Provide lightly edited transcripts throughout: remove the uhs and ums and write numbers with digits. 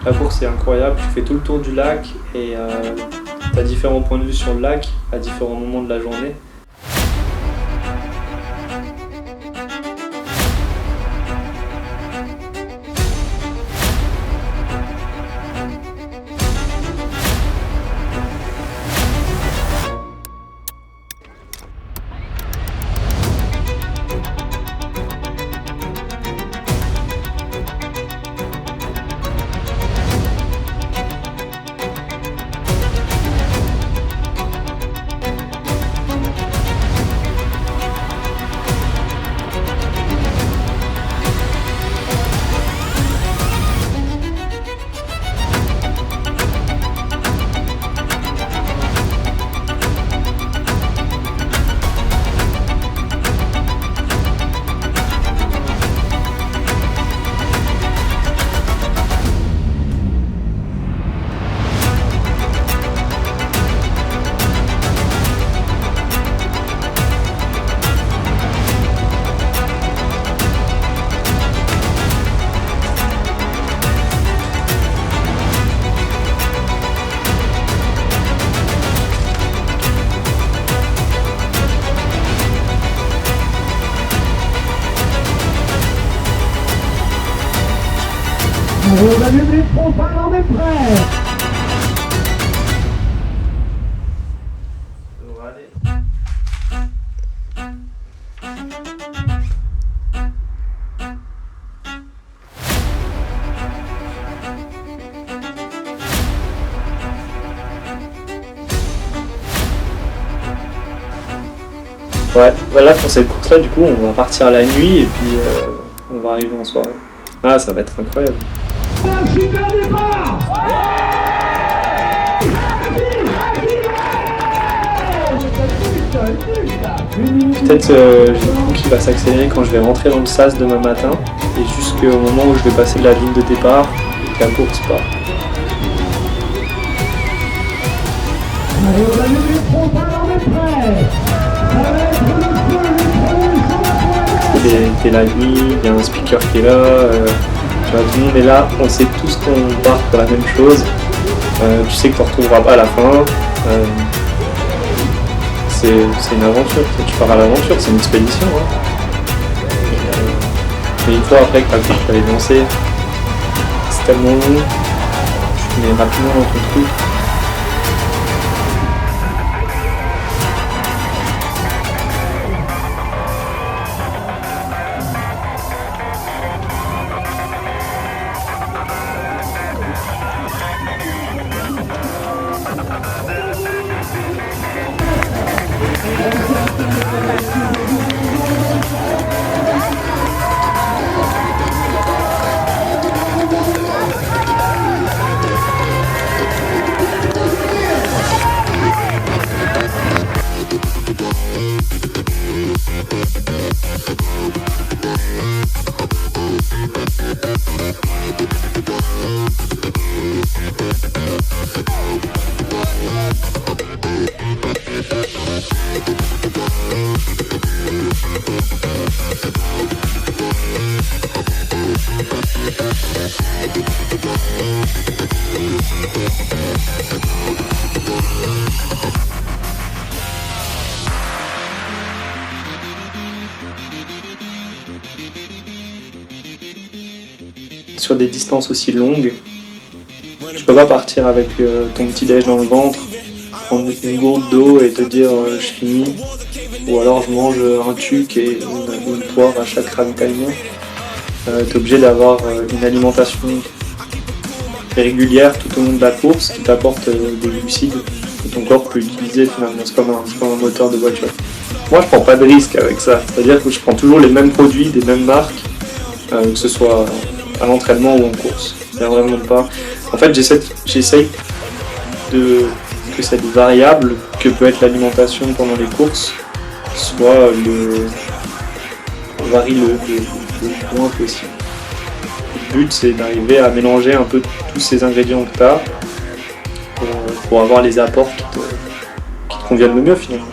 La course est incroyable, tu fais tout le tour du lac et tu as différents points de vue sur le lac à différents moments de la journée. On allume les profanes, on est prêts. Ouais, voilà pour cette course-là, du coup, on va partir la nuit et puis on va arriver en soirée. Ah, ça va être incroyable. Super départ. Peut-être j'ai le coup qui va s'accélérer quand je vais rentrer dans le sas demain matin et jusqu'au moment où je vais passer de la ligne de départ et que la course part. Allez, on allume les profanes, on est prêts. Ça va être le feu, les premiers C'est la nuit, il y a un speaker qui est là, tu vois, tout le monde est là, on sait tous qu'on part pour la même chose, tu sais que tu ne retrouveras pas à la fin, c'est une aventure, tu pars à l'aventure, c'est une expédition. Hein. Mais une fois après que tu as les lancé, c'est tellement long, tu te mets rapidement dans ton truc. Sur des distances aussi longues, tu peux pas partir avec ton petit déj dans le ventre, prendre une gourde d'eau et te dire je finis, ou alors je mange un tuc et une poire à chaque ravitaillement. T'es obligé d'avoir une alimentation régulière tout au long de la course qui t'apporte des glucides que ton corps peut utiliser finalement. C'est comme un moteur de voiture. Moi je prends pas de risque avec ça, c'est-à-dire que je prends toujours les mêmes produits, des mêmes marques, que ce soit à l'entraînement ou en course. C'est vraiment pas. En fait, j'essaye que cette variable que peut être l'alimentation pendant les courses soit varie le moins possible. Le but, c'est d'arriver à mélanger un peu tous ces ingrédients que tu as pour avoir les apports qui te conviennent le mieux finalement.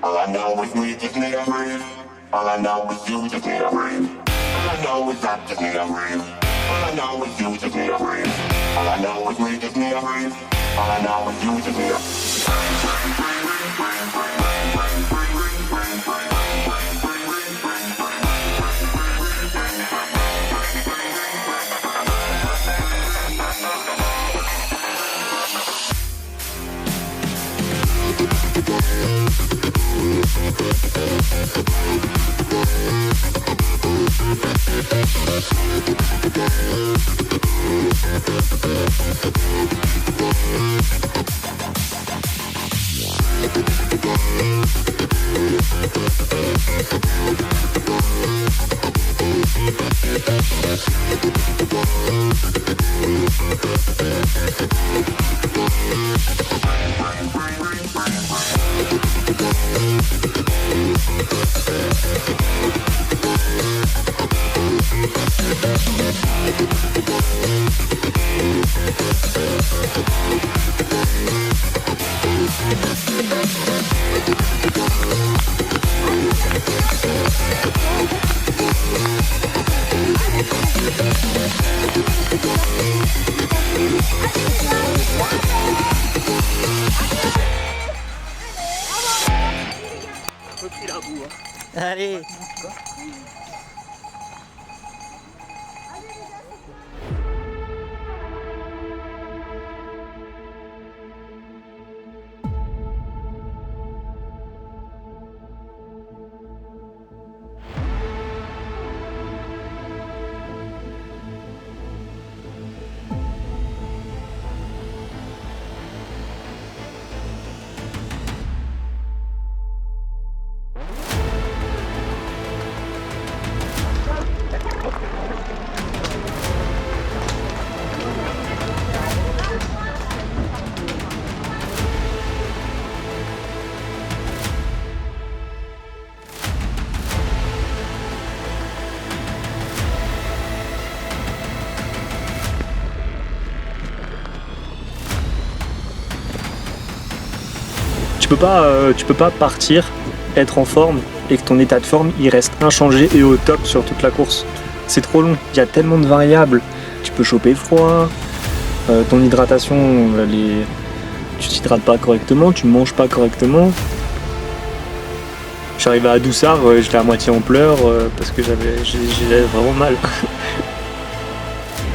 All I know is we just need a breathe. All I know is you to get a ring. All I know is that to get a ring. All I know is you to get a ring. All I know is we to get a ring. All I know is you to get a ring. Allez. Tu peux pas partir, être en forme et que ton état de forme il reste inchangé et au top sur toute la course. C'est trop long, il y a tellement de variables. Tu peux choper froid, ton hydratation, tu t'hydrates pas correctement, tu manges pas correctement. Je suis arrivé à Doussard, j'étais à moitié en pleurs parce que j'avais vraiment mal.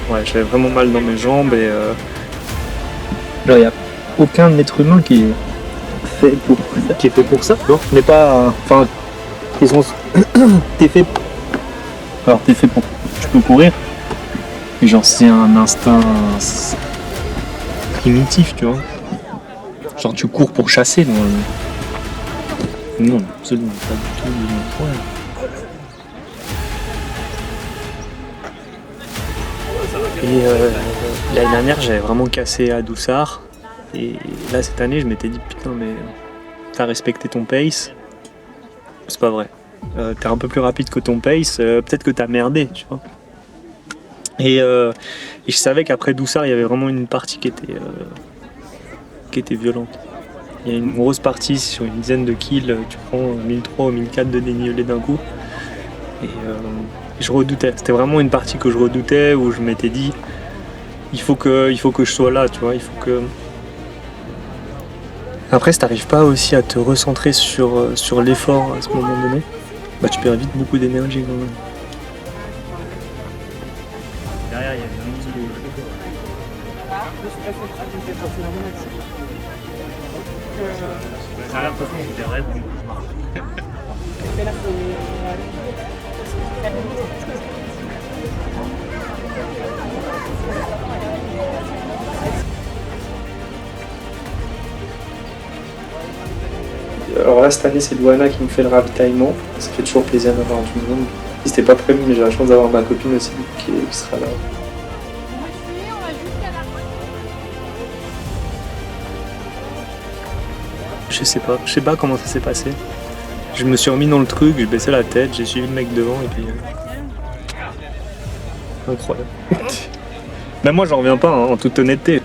Ouais, j'avais vraiment mal dans mes jambes et genre il n'y a aucun être humain qui est fait pour ça, non? N'est pas, enfin, t'es fait pour, tu peux courir, mais genre c'est un instinct primitif, tu vois. Genre tu cours pour chasser, non, absolument pas du tout. Ouais. Et l'année dernière, j'avais vraiment cassé à Doussard. Et là, cette année, je m'étais dit, putain, mais t'as respecté ton pace. C'est pas vrai. T'es un peu plus rapide que ton pace. Peut-être que t'as merdé, tu vois. Et je savais qu'après Doussard, il y avait vraiment une partie qui était violente. Il y a une grosse partie sur une dizaine de kills. Tu prends 1003 ou 1004 de dénivelé d'un coup. Et je redoutais. C'était vraiment une partie que je redoutais où je m'étais dit, il faut que je sois là, tu vois. Il faut que... Après, si t'arrives pas aussi à te recentrer sur l'effort à ce moment donné, bah tu perds vite beaucoup d'énergie quand même. Derrière, il y a une petite... Alors là, cette année, c'est Douana qui me fait le ravitaillement. Ça fait toujours plaisir d'avoir du monde. C'était pas prévu, mais j'ai la chance d'avoir ma copine aussi qui sera là. Je sais pas comment ça s'est passé. Je me suis remis dans le truc, j'ai baissé la tête, j'ai suivi le mec devant et puis... Incroyable. Même moi, j'en reviens pas, hein, en toute honnêteté.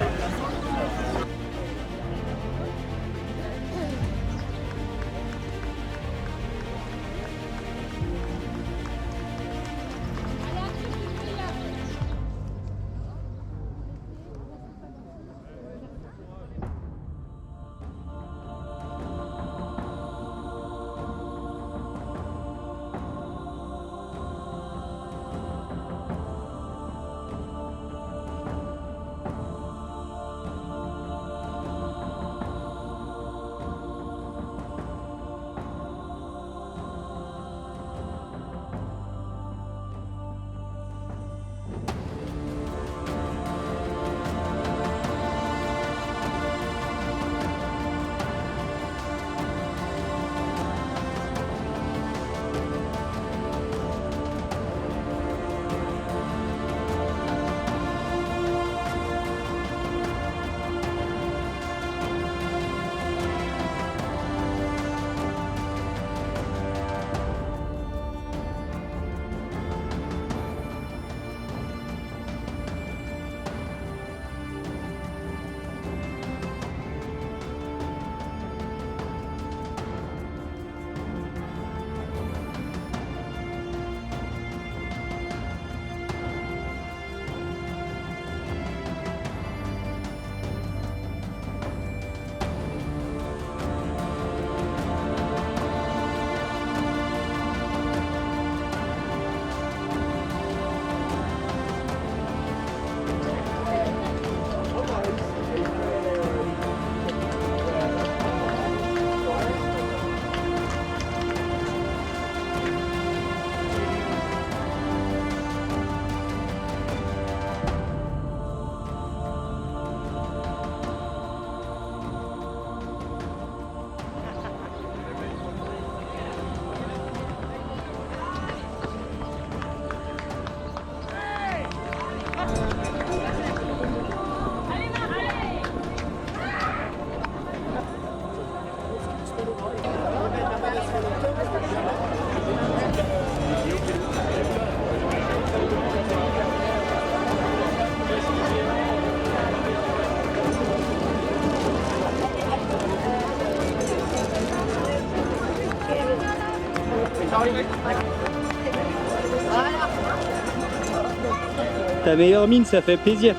Ta meilleure mine, ça fait plaisir.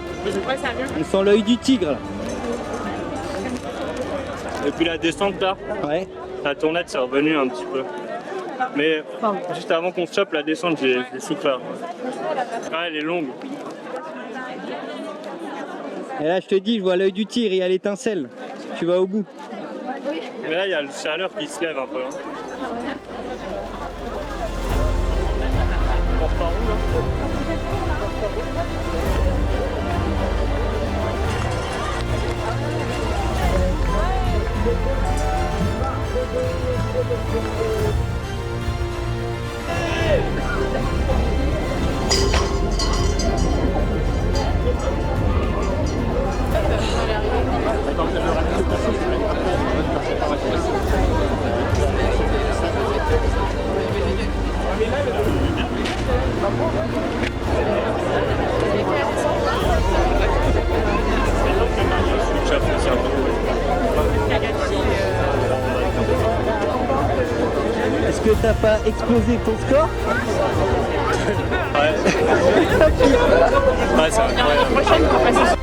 On sent l'œil du tigre là. Et puis la descente là, Ouais. la tournette c'est revenu un petit peu. Mais juste avant qu'on chope la descente, j'ai souffert. Ouais, elle est longue. Et là, je te dis, je vois l'œil du tigre, il y a l'étincelle. Tu vas au bout. Mais là, il y a le chaleur qui se lève un peu. Hein. On repart où là ? Est-ce que t'as pas explosé ton score? Ouais. Ouais, c'est incroyable.